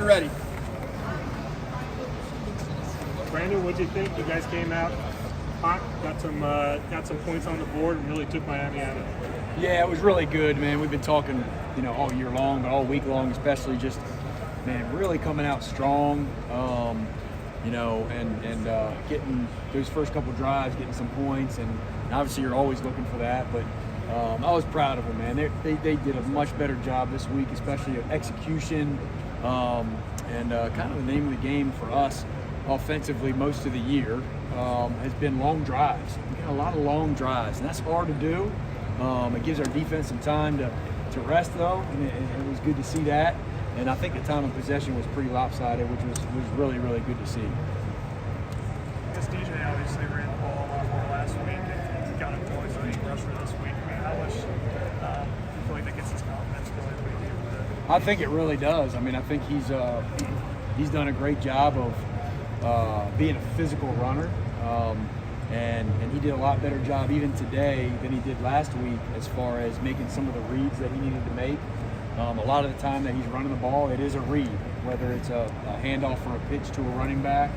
ready. Brandon, what do you think? You guys came out hot, got some points on the board, and really took Miami out of it. Yeah, it was really good, man. We've been talking, all year long, but all week long, especially just, man, really coming out strong. And getting those first couple drives, getting some points, and obviously you're always looking for that. But I was proud of them, man. They did a much better job this week, especially of execution, and kind of the name of the game for us offensively most of the year has been long drives. We get a lot of long drives, and that's hard to do. It gives our defense some time to rest, though, and it was good to see that. And I think the time of possession was pretty lopsided, which was really, really good to see. I guess DJ obviously ran the ball a lot more last week and got employed, so he rushed for this week. I mean, how much do you feel like that gets his confidence really big? I think it really does. I mean, I think he's done a great job of being a physical runner, and he did a lot better job even today than he did last week as far as making some of the reads that he needed to make. A lot of the time that he's running the ball, it is a read, whether it's a handoff for a pitch to a running back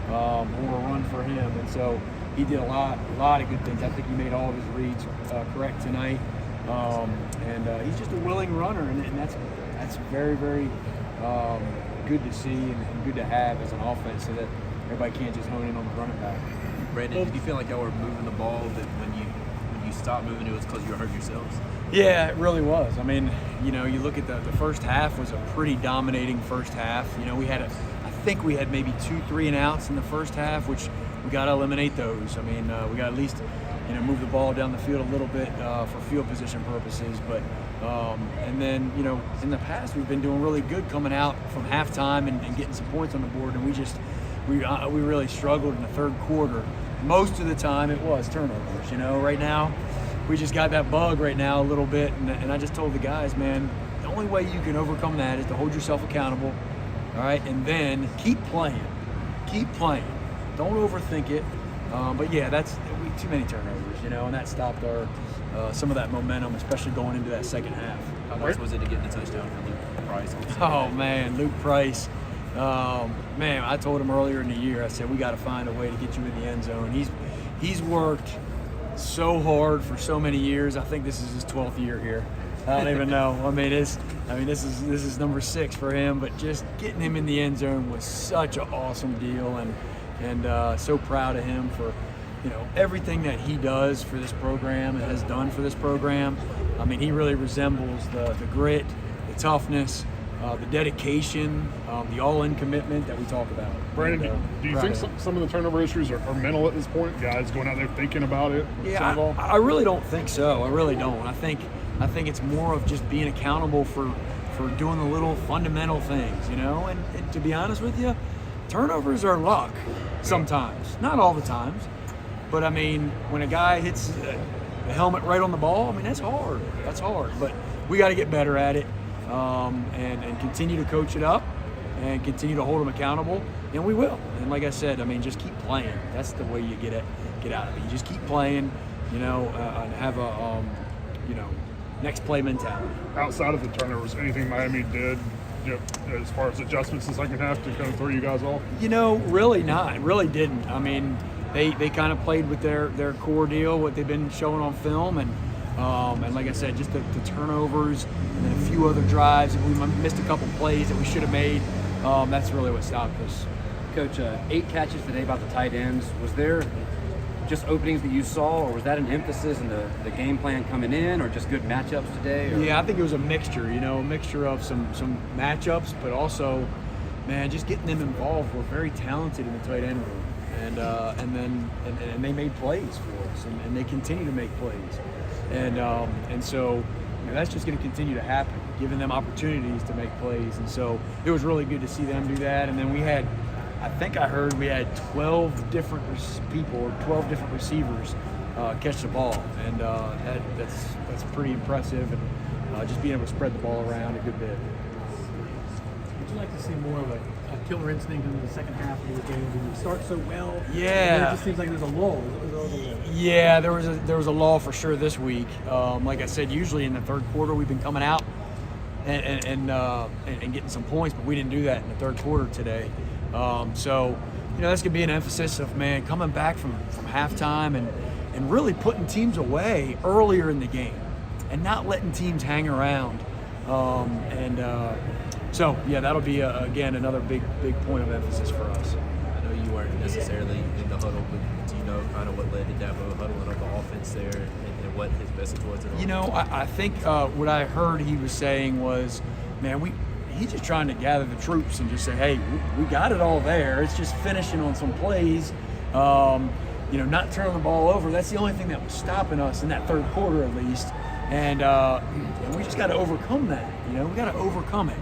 or a run for him. And so he did a lot of good things. I think he made all of his reads correct tonight. And he's just a willing runner, and that's very, very good to see and good to have as an offense, so that everybody can't just hone in on the running back. Brandon, did you feel like y'all were moving the ball, that when you stopped moving, it was because you were hurting yourselves? Yeah, it really was. I mean, you look at the first half was a pretty dominating first half. I think we had maybe 2 3-and-outs in the first half, which we got to eliminate those. I mean, we got to at least, move the ball down the field a little bit for field position purposes. But and then, in the past we've been doing really good coming out from halftime and getting some points on the board, and we really struggled in the third quarter. Most of the time it was turnovers. Right now we just got that bug right now a little bit, and I just told the guys, man, the only way you can overcome that is to hold yourself accountable, all right, and then keep playing. Don't overthink it. But yeah, that's too many turnovers, and that stopped our some of that momentum, especially going into that second half. How much was it to get the touchdown for Luke Price? Oh man, Luke Price. Man, I told him earlier in the year, I said, we got to find a way to get you in the end zone. He's worked so hard for so many years. I think this is his 12th year here. I don't even know. This is number 6 for him, but just getting him in the end zone was such an awesome deal, and so proud of him for everything that he does for this program and has done for this program. I mean, he really resembles the grit, the toughness, the dedication, the all-in commitment that we talk about. Brandon, do you think some of the turnover issues are mental at this point? Guys going out there thinking about it? Yeah, I really don't think so. I really don't. I think it's more of just being accountable for doing the little fundamental things, And to be honest with you, turnovers are luck sometimes. Not all the times. But, I mean, when a guy hits the helmet right on the ball, that's hard. That's hard. But we got to get better at it. And continue to coach it up and continue to hold them accountable, and we will. And like I said, just keep playing. That's the way you get out of it. You just keep playing, and have a next play mentality. Outside of the turnovers, anything Miami did, as far as adjustments in the second half to kind of throw you guys off? Really not. Really didn't. They kind of played with their core deal, what they've been showing on film, and like I said, just the turnovers and then a few other drives. We missed a couple plays that we should have made. That's really what stopped us. Coach, 8 catches today about the tight ends. Was there just openings that you saw, or was that an emphasis in the game plan coming in, or just good matchups today? Or? Yeah, I think it was a mixture, a mixture of some matchups, but also, man, just getting them involved. We're very talented in the tight end room. And they made plays for us, and they continue to make plays. And so that's just going to continue to happen, giving them opportunities to make plays. And so it was really good to see them do that. And then we had 12 different people or 12 different receivers catch the ball, and that's pretty impressive. And just being able to spread the ball around a good bit. Would you like to see more of a killer instinct in the second half of the game? Did you start so well? Yeah. It just seems like there's a lull. Yeah, there was a lull for sure this week. Like I said, usually in the third quarter we've been coming out and getting some points, but we didn't do that in the third quarter today. So, that's going to be an emphasis of, man, coming back from halftime and really putting teams away earlier in the game and not letting teams hang around. So, that'll be, again, another big point of emphasis for us. I know you weren't necessarily in the huddle, but do you know kind of what led to Dabo huddling up the offense there and what his message was at all? I think what I heard he was saying was, man, he's just trying to gather the troops and just say, hey, we got it all there. It's just finishing on some plays, not turning the ball over. That's the only thing that was stopping us in that third quarter at least. And we just got to overcome that. We got to overcome it.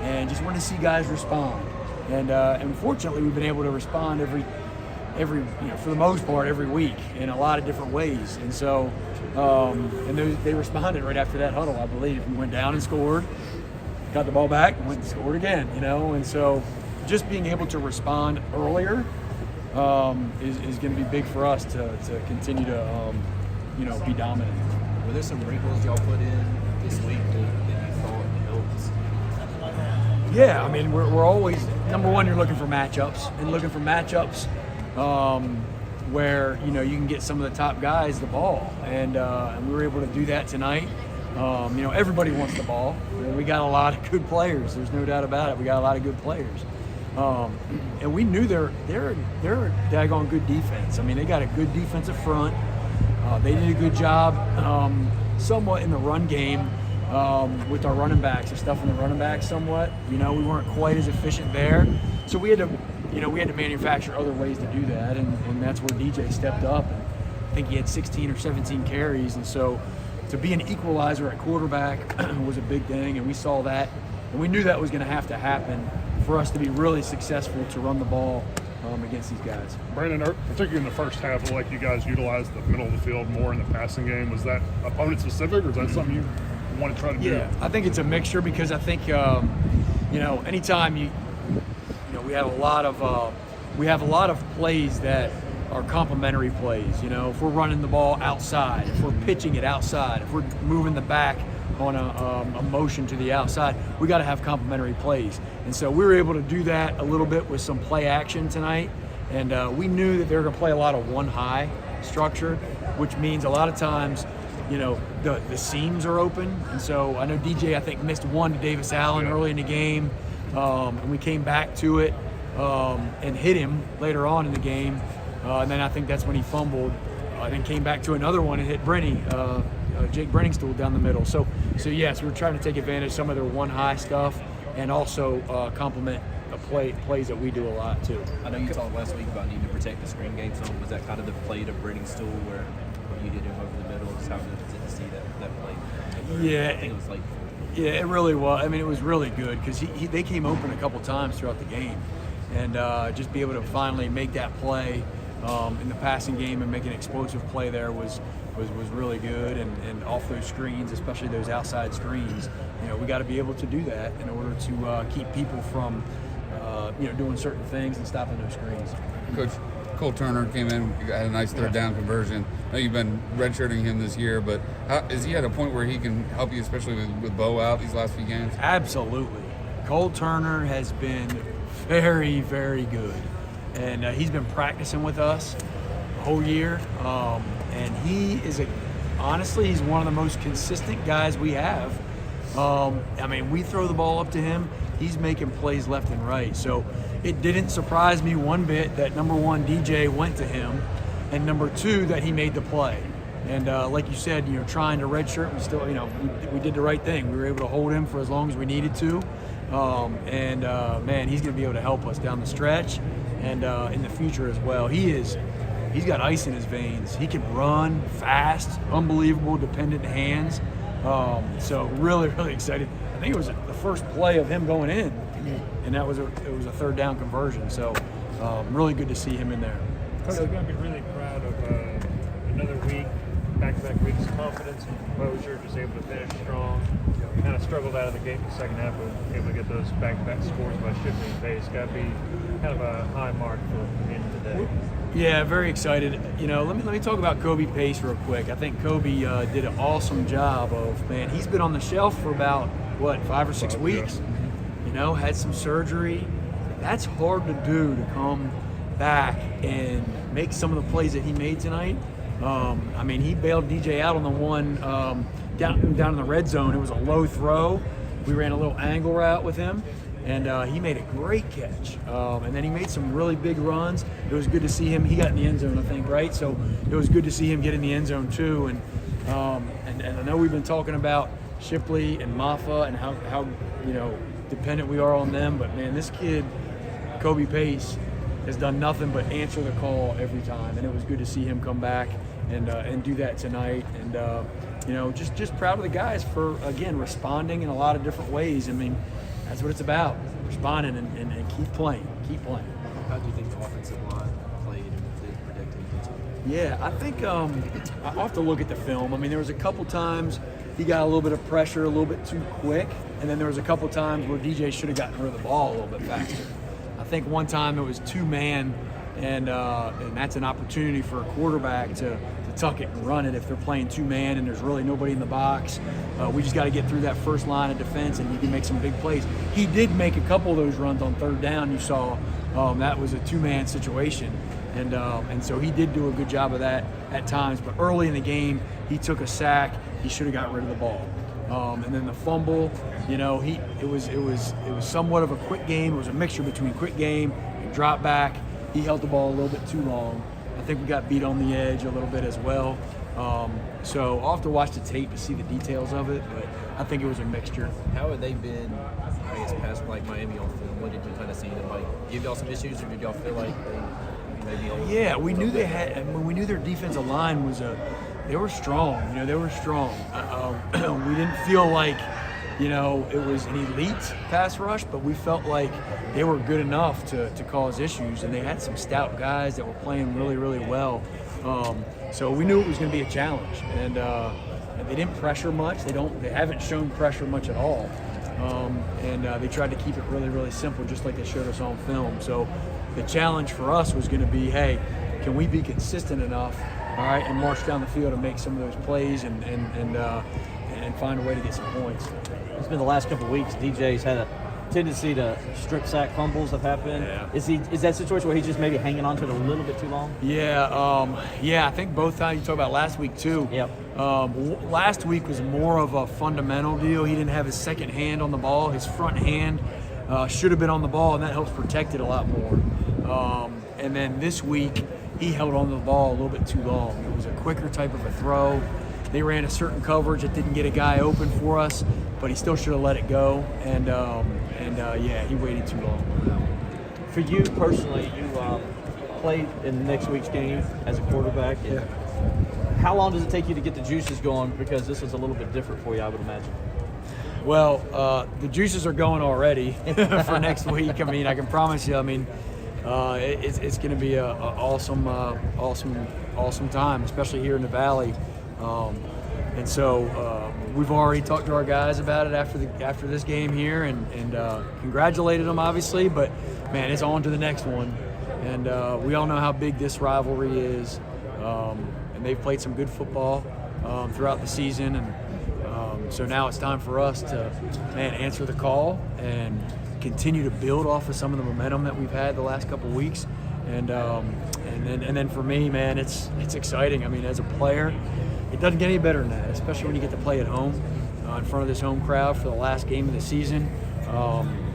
And just want to see guys respond. And fortunately, we've been able to respond every for the most part every week in a lot of different ways. And so they responded right after that huddle, I believe. We went down and scored, got the ball back, and went and scored again. And so just being able to respond earlier is going to be big for us to continue to be dominant. Were there some wrinkles y'all put in this week that you thought helped? Yeah, I mean, we're always, number one, you're looking for matchups where, you can get some of the top guys the ball. And we were able to do that tonight. Everybody wants the ball. We got a lot of good players. There's no doubt about it. We got a lot of good players. And we knew they're a daggone good defense. I mean, they got a good defensive front. They did a good job somewhat in the run game with our running backs and stuff in the running backs somewhat. We weren't quite as efficient there. So we had to manufacture other ways to do that, and that's where DJ stepped up. And I think he had 16 or 17 carries, and so to be an equalizer at quarterback was a big thing, and we saw that, and we knew that was going to have to happen for us to be really successful to run the ball against these guys. Brandon, particularly in the first half, it looked like you guys utilized the middle of the field more in the passing game. Was that opponent specific, or is that something you want to try to do? Yeah, I think it's a mixture because I think anytime we have a lot of plays that are complementary plays. If we're running the ball outside, if we're pitching it outside, if we're moving the back on a motion to the outside, we got to have complementary plays. And so we were able to do that a little bit with some play action tonight. And we knew that they were going to play a lot of one high structure, which means a lot of times, the seams are open. And so I know DJ, I think, missed one to Davis Allen early in the game. And we came back to it and hit him later on in the game. And then I think that's when he fumbled. I then came back to another one and hit Jake Brenningstool down the middle. So yes, we're trying to take advantage of some of their one high stuff and also complement the plays that we do a lot too. I know you talked last week about needing to protect the screen game. So was that kind of the play to Brenningstool where you hit him over the middle? Just how good was it to see that play? Yeah, I think it was like. Yeah, it really was. I mean, it was really good because they came open a couple times throughout the game, and just be able to finally make that play in the passing game and make an explosive play there was really good. And off those screens, especially those outside screens, we got to be able to do that in order to keep people from doing certain things and stopping those screens. Coach, Cole Turner came in, had a nice third down conversion. I know you've been redshirting him this year, but is he at a point where he can help you, especially with Bo out these last few games? Absolutely. Cole Turner has been very, very good. And he's been practicing with us the whole year. And he is honestly, he's one of the most consistent guys we have. We throw the ball up to him. He's making plays left and right. So it didn't surprise me one bit that, number one, DJ went to him, and number two, that he made the play. And like you said, trying to redshirt, we still, we did the right thing. We were able to hold him for as long as we needed to. Man, he's going to be able to help us down the stretch and in the future as well. He's got ice in his veins. He can run fast, unbelievable, dependent hands. So really, really excited. I think it was the first play of him going in, and it was a third down conversion. So really good to see him in there. Coach, you're going to be really proud of another week, back-to-back weeks, confidence and composure, just able to finish strong. Kind of struggled out of the gate in the second half, but able to get those back-to-back scores by shifting pace. Got to be kind of a high mark for the end of the day. Yeah, very excited. Let me talk about Kobe Pace real quick. I think Kobe did an awesome job he's been on the shelf for about 5 or 6 weeks. You know, had some surgery. That's hard to do, to come back and make some of the plays that he made tonight. I mean, he bailed DJ out on the one down in the red zone. It was a low throw. We ran a little angle route with him, and he made a great catch. And then he made some really big runs. It was good to see him. He got in the end zone, I think, right? So it was good to see him get in the end zone too. And I know we've been talking about Shipley and Maffa and how you know, dependent we are on them. But man, this kid, Kobe Pace, has done nothing but answer the call every time. And it was good to see him come back and do that tonight. And you know, just proud of the guys for, again, responding in a lot of different ways. I mean, that's what it's about, responding and keep playing. How do you think the offensive line played and did protect defense? Yeah, I think I'll have to look at the film. I mean, there was a couple times he got a little bit of pressure a little bit too quick, and then there was a couple times where DJ should have gotten rid of the ball a little bit faster. I think one time it was 2-man, and that's an opportunity for a quarterback to tuck it and run it if they're playing 2-man and there's really nobody in the box. We just got to get through that first line of defense, and you can make some big plays. He did make a couple of those runs on third down. You saw that was a 2-man situation, and so he did do a good job of that at times. But early in the game, he took a sack. He should have got rid of the ball. And then the fumble, you know, it was somewhat of a quick game. It was a mixture between quick game and drop back. He held the ball a little bit too long. I think we got beat on the edge a little bit as well. So I'll have to watch the tape to see the details of it, but I think it was a mixture. How have they been, I guess, past like Miami on film? What did you kind of see them like give y'all some issues, or did y'all feel like they maybe? Yeah, we knew they had. When we knew their defensive line was they were strong. You know, they were strong. We didn't feel like, you know, it was an elite pass rush, but we felt like they were good enough to cause issues, and they had some stout guys that were playing really, really well. So we knew it was going to be a challenge, and they didn't pressure much. They haven't shown pressure much at all, and they tried to keep it really, really simple, just like they showed us on film. So the challenge for us was going to be, hey, can we be consistent enough, all right, and march down the field and make some of those plays and find a way to get some points. It's been the last couple of weeks. DJ's had a tendency to strip sack fumbles have happened. Yeah. Is that a situation where he's just maybe hanging on to it a little bit too long? Yeah, I think both times. You talk about last week too. Yep. Last week was more of a fundamental deal. He didn't have his second hand on the ball. His front hand should have been on the ball, and that helps protect it a lot more. And then this week, he held on to the ball a little bit too long. It was a quicker type of a throw. They ran a certain coverage that didn't get a guy open for us, but he still should have let it go. And he waited too long. For you personally, you played in next week's game as a quarterback. Yeah. How long does it take you to get the juices going? Because this is a little bit different for you, I would imagine. Well, the juices are going already for next week. I mean, I can promise you. I mean, it's going to be a awesome time, especially here in the Valley. And so we've already talked to our guys about it after this game here, and congratulated them, obviously. But man, it's on to the next one, and we all know how big this rivalry is. And they've played some good football throughout the season, and so now it's time for us to answer the call and continue to build off of some of the momentum that we've had the last couple of weeks. And then for me, man, it's exciting. I mean, as a player, it doesn't get any better than that, especially when you get to play at home in front of this home crowd for the last game of the season.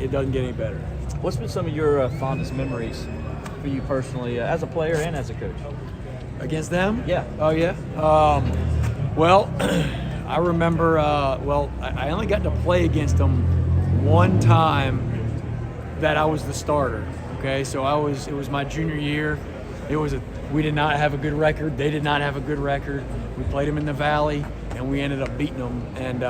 It doesn't get any better. What's been some of your fondest memories for you personally, as a player and as a coach? Against them? Yeah. Oh, yeah? Well, I remember, I only got to play against them one time that I was the starter. Okay, so it was my junior year. We did not have a good record. They did not have a good record. We played them in the Valley, and we ended up beating them. And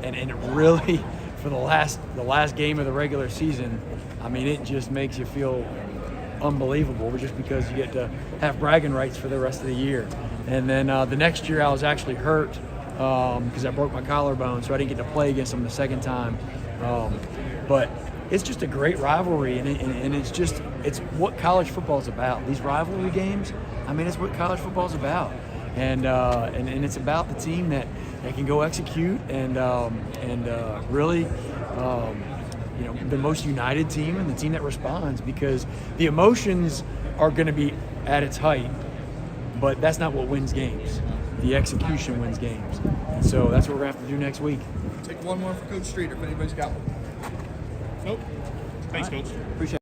it really, for the last game of the regular season, I mean, it just makes you feel unbelievable, just because you get to have bragging rights for the rest of the year. And then the next year, I was actually hurt because I broke my collarbone, so I didn't get to play against them the second time. But it's just a great rivalry, and it's what college football is about. These rivalry games, I mean, it's what college football is about. and it's about the team that can go execute and really, the most united team and the team that responds, because the emotions are going to be at its height, but that's not what wins games. The execution wins games, and so that's what we're going to have to do next week. Take one more for Coach Streeter if anybody's got one. Nope. Thanks, Coach. Appreciate it.